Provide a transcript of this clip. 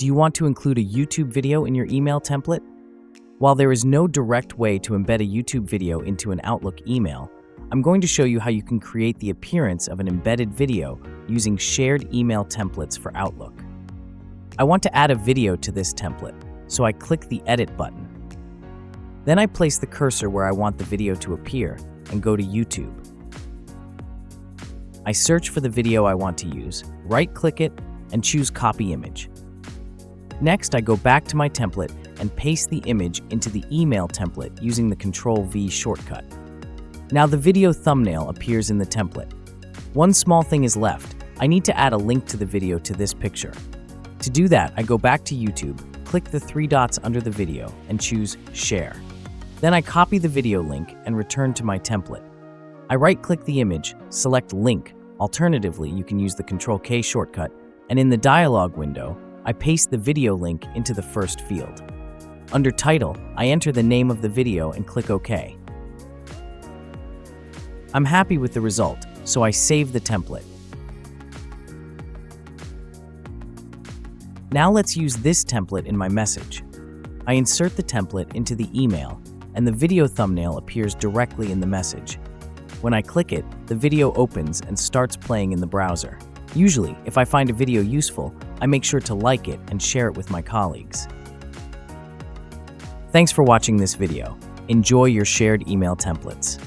Do you want to include a YouTube video in your email template? While there is no direct way to embed a YouTube video into an Outlook email, I'm going to show you how you can create the appearance of an embedded video using shared email templates for Outlook. I want to add a video to this template, so I click the Edit button. Then I place the cursor where I want the video to appear and go to YouTube. I search for the video I want to use, right-click it, and choose Copy Image. Next, I go back to my template and paste the image into the email template using the Ctrl-V shortcut. Now the video thumbnail appears in the template. One small thing is left. I need to add a link to the video to this picture. To do that, I go back to YouTube, click the three dots under the video, and choose Share. Then I copy the video link and return to my template. I right-click the image, select Link. Alternatively, you can use the Ctrl-K shortcut, and in the dialog window, I paste the video link into the first field. Under Title, I enter the name of the video and click OK. I'm happy with the result, so I save the template. Now let's use this template in my message. I insert the template into the email, and the video thumbnail appears directly in the message. When I click it, the video opens and starts playing in the browser. Usually, if I find a video useful, I make sure to like it and share it with my colleagues. Thanks for watching this video. Enjoy your shared email templates.